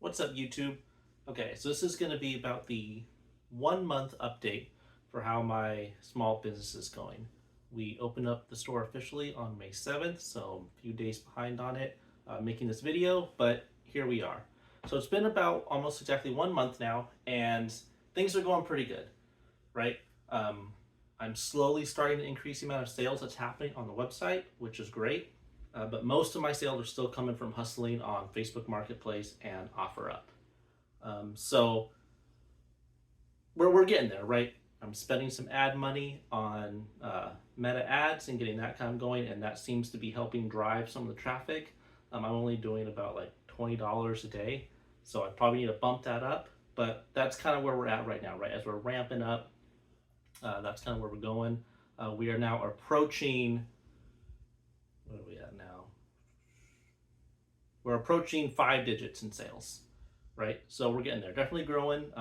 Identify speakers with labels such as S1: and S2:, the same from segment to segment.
S1: What's up, YouTube? Okay, so this is going to be about the 1 month update for how my small business is going. We opened up the store officially on May 7th, so a few days behind on it, making this video, but here we are. So it's been about almost exactly 1 month now, and things are going pretty good, right? Um, I'm slowly starting to increase the amount of sales that's happening on the website, which is great. But most of my sales are still coming from hustling on Facebook Marketplace and OfferUp. So we're getting there, right? I'm spending some ad money on Meta ads and getting that kind of going, and that seems to be helping drive some of the traffic. I'm only doing about like $20 a day, so I probably need to bump that up. But that's kind of where we're at right now, right? As we're ramping up, that's kind of where we're going. We are now approaching. What are we at now? We're approaching 5 digits in sales, right? So we're getting there. Definitely growing.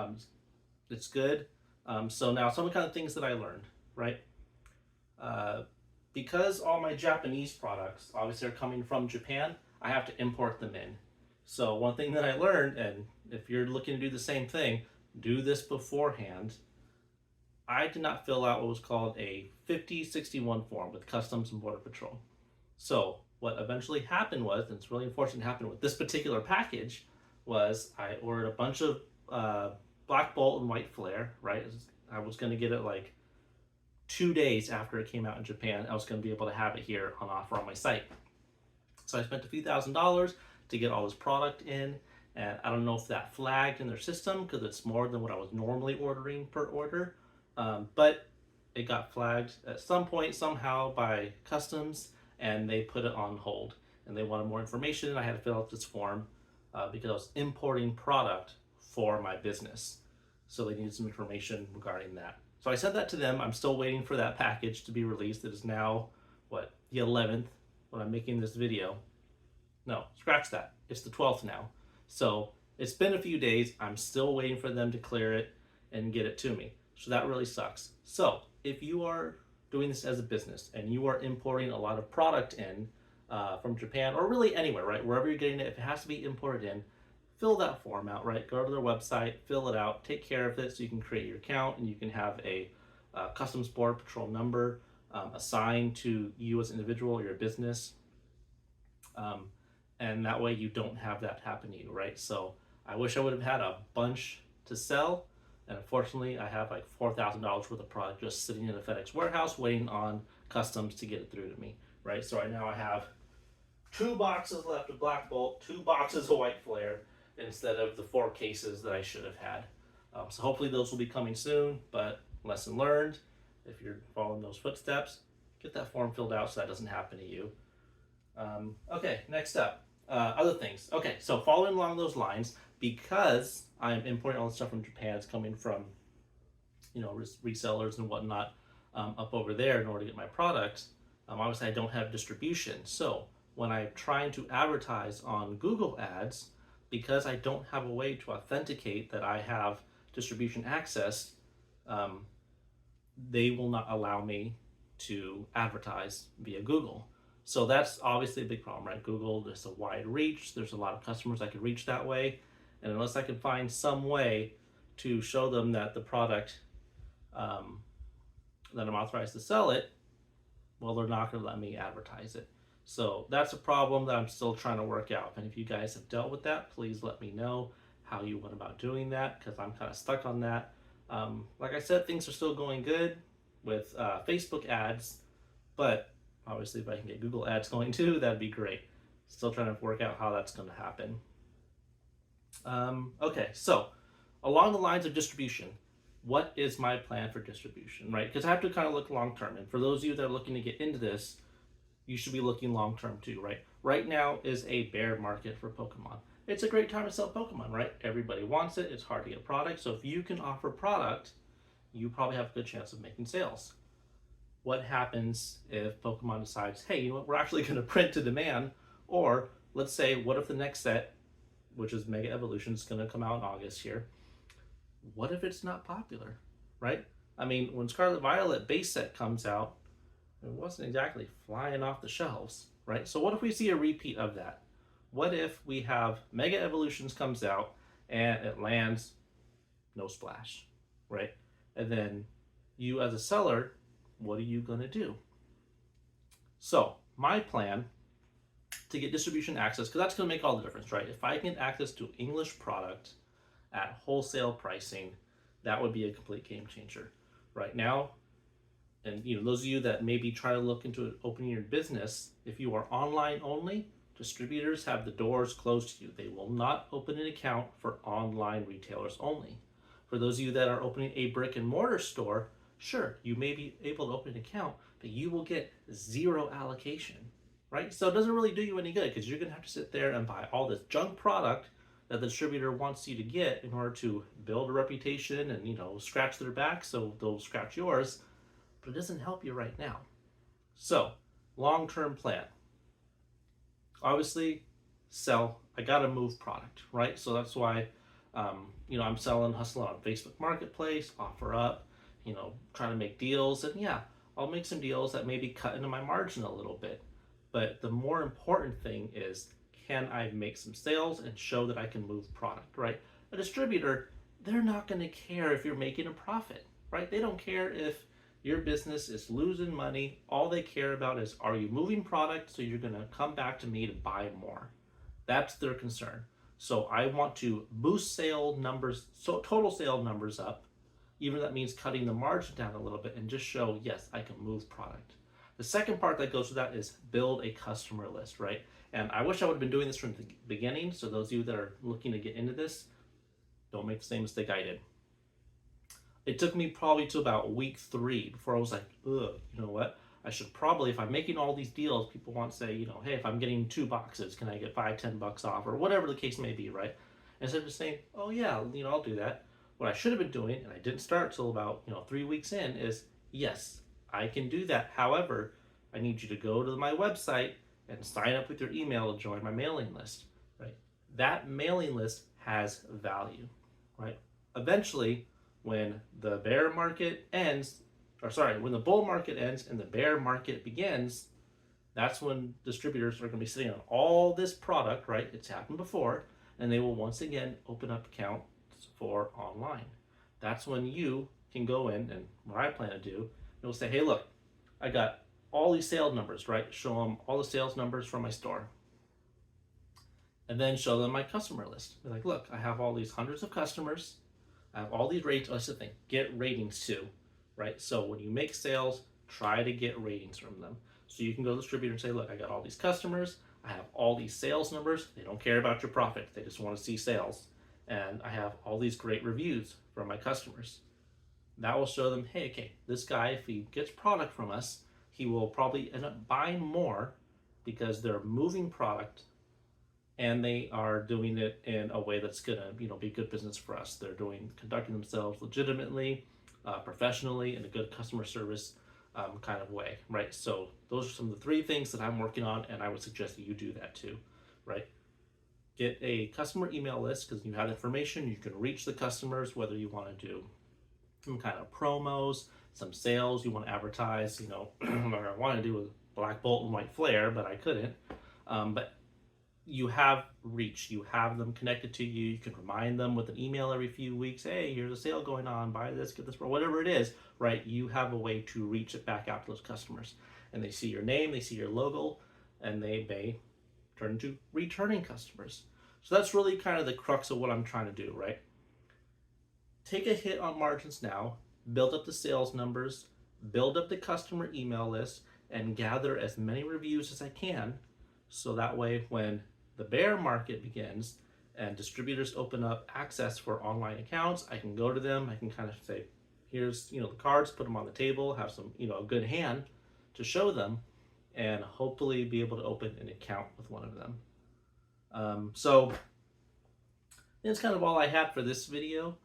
S1: It's good. So now some of the kind of things that I learned, right? Uh, because all my Japanese products obviously are coming from Japan, I have to import them in. So one thing that I learned, and if you're looking to do the same thing, do this beforehand. I did not fill out what was called a 5061 form with Customs and Border Patrol. So what eventually happened was, and it's really unfortunate happened with this particular package, was I ordered a bunch of Black Bolt and White Flare, right? I was going to get it like 2 days after it came out in Japan. I was going to be able to have it here on offer on my site. So I spent a few $1,000s to get all this product in, and I don't know if that flagged in their system because it's more than what I was normally ordering per order, but it got flagged at some point somehow by customs, and they put it on hold. And they wanted more information, and I had to fill out this form because I was importing product for my business. So they needed some information regarding that. So I sent that to them. I'm still waiting for that package to be released. It is now, what, the 11th when I'm making this video. No, scratch that. It's the 12th now. So it's been a few days. I'm still waiting for them to clear it and get it to me. So that really sucks. So if you are doing this as a business and you are importing a lot of product in from Japan or really anywhere, right? Wherever you're getting it, if it has to be imported in, fill that form out, right? Go to their website, fill it out, take care of it so you can create your account and you can have a Customs Border Patrol number assigned to you as an individual or your business. And that way you don't have that happen to you, right? So I wish I would have had a bunch to sell. And unfortunately, I have like $4,000 worth of product just sitting in a FedEx warehouse waiting on customs to get it through to me, right? So right now I have 2 boxes left of Black Bolt, 2 boxes of White Flare, instead of the 4 cases that I should have had. So hopefully those will be coming soon, but lesson learned, if you're following those footsteps, get that form filled out so that doesn't happen to you. Okay, next up, other things. Okay, so following along those lines, because I'm importing all the stuff from Japan, it's coming from, resellers and whatnot up over there in order to get my products. Obviously, I don't have distribution. So when I'm trying to advertise on Google Ads, because I don't have a way to authenticate that I have distribution access, they will not allow me to advertise via Google. So that's obviously a big problem, right? Google, there's a wide reach. There's a lot of customers I could reach that way. And unless I can find some way to show them that the product that I'm authorized to sell it, well, they're not going to let me advertise it. So that's a problem that I'm still trying to work out. And if you guys have dealt with that, please let me know how you went about doing that, because I'm kind of stuck on that. Like I said, things are still going good with Facebook ads, but obviously if I can get Google ads going too, that'd be great. Still trying to work out how that's going to happen. Okay, so along the lines of distribution, what is my plan for distribution, right? Because I have to kind of look long term. And for those of you that are looking to get into this, you should be looking long term too, right? Right now is a bear market for Pokemon. It's a great time to sell Pokemon, right? Everybody wants it. It's hard to get product. So if you can offer product, you probably have a good chance of making sales. What happens if Pokemon decides, hey, you know what, we're actually going to print to demand? Or let's say, what if the next set, which is Mega Evolution, is going to come out in August here? What if it's not popular, right? I mean, when Scarlet Violet base set comes out, it wasn't exactly flying off the shelves, right? So what if we see a repeat of that? What if we have Mega Evolutions comes out and it lands no splash, right? And then you as a seller, what are you going to do? So my plan to get distribution access, because that's going to make all the difference, right? If I can get access to English product at wholesale pricing, that would be a complete game changer. Right now, and those of you that maybe try to look into opening your business, if you are online only, distributors have the doors closed to you. They will not open an account for online retailers only. For those of you that are opening a brick and mortar store, sure, you may be able to open an account, but you will get zero allocation, right? So it doesn't really do you any good because you're going to have to sit there and buy all this junk product that the distributor wants you to get in order to build a reputation and scratch their back so they'll scratch yours, but it doesn't help you right now. So long-term plan, obviously sell. I gotta move product, right? So that's why I'm selling, hustling on Facebook Marketplace, OfferUp, trying to make deals. And yeah, I'll make some deals that maybe cut into my margin a little bit, but the more important thing is, can I make some sales and show that I can move product, right? A distributor, they're not going to care if you're making a profit, right? They don't care if your business is losing money. All they care about is, are you moving product so you're going to come back to me to buy more? That's their concern. So I want to boost sale numbers, so total sale numbers up, even if that means cutting the margin down a little bit, and just show, yes, I can move product. The second part that goes with that is build a customer list, right? And I wish I would have been doing this from the beginning. So those of you that are looking to get into this, don't make the same mistake I did. It took me probably to about week 3 before I was like, ugh, you know what? I should probably, if I'm making all these deals, people want to say, hey, if I'm getting 2 boxes, can I get $5-10 off, or whatever the case may be, right? Instead of just saying, oh yeah, I'll do that. What I should have been doing, and I didn't start till about 3 weeks in, is yes, I can do that. However, I need you to go to my website and sign up with your email to join my mailing list, right? That mailing list has value, right? Eventually, when the bear market ends, when the bull market ends and the bear market begins, that's when distributors are going to be sitting on all this product, right? It's happened before, and they will once again open up accounts for online. That's when you can go in, and what I plan to do, you'll say, hey, look, I got all these sales numbers, right? Show them all the sales numbers from my store. And then show them my customer list. Be like, look, I have all these hundreds of customers. I have all these ratings. That's the thing. Get ratings too, right? So when you make sales, try to get ratings from them. So you can go to the distributor and say, look, I got all these customers. I have all these sales numbers. They don't care about your profit. They just want to see sales. And I have all these great reviews from my customers. That will show them, hey, okay, this guy, if he gets product from us, he will probably end up buying more because they're moving product and they are doing it in a way that's gonna, be good business for us. They're conducting themselves legitimately, professionally, in a good customer service kind of way, right? So those are some of the 3 things that I'm working on, and I would suggest that you do that too, right? Get a customer email list, because you have information, you can reach the customers, whether you want to do some kind of promos, some sales you want to advertise, like I want to do with Black Bolt and White Flare, but I couldn't. But you have reach, you have them connected to you. You can remind them with an email every few weeks, hey, here's a sale going on, buy this, get this, or whatever it is, right? You have a way to reach it back out to those customers. And they see your name, they see your logo, and they may turn into returning customers. So that's really kind of the crux of what I'm trying to do, right? Take a hit on margins now, build up the sales numbers, build up the customer email list, and gather as many reviews as I can, so that way when the bear market begins and distributors open up access for online accounts, I can go to them, I can kind of say, here's the cards, put them on the table, have some a good hand to show them, and hopefully be able to open an account with one of them. So that's kind of all I had for this video.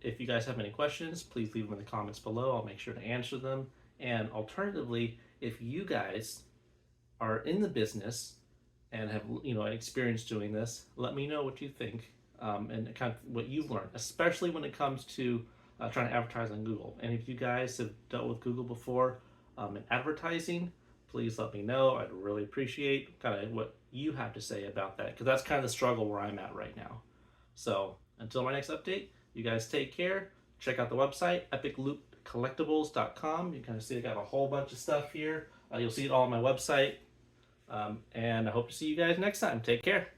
S1: If you guys have any questions, please leave them in the comments below. I'll make sure to answer them. And alternatively, if you guys are in the business and have experience doing this, let me know what you think and kind of what you've learned, especially when it comes to trying to advertise on Google. And if you guys have dealt with Google before in advertising, please let me know. I'd really appreciate kind of what you have to say about that, because that's kind of the struggle where I'm at right now. So until my next update, you guys take care. Check out the website, epicloopcollectibles.com. You kind of see I got a whole bunch of stuff here. You'll see it all on my website. And I hope to see you guys next time. Take care.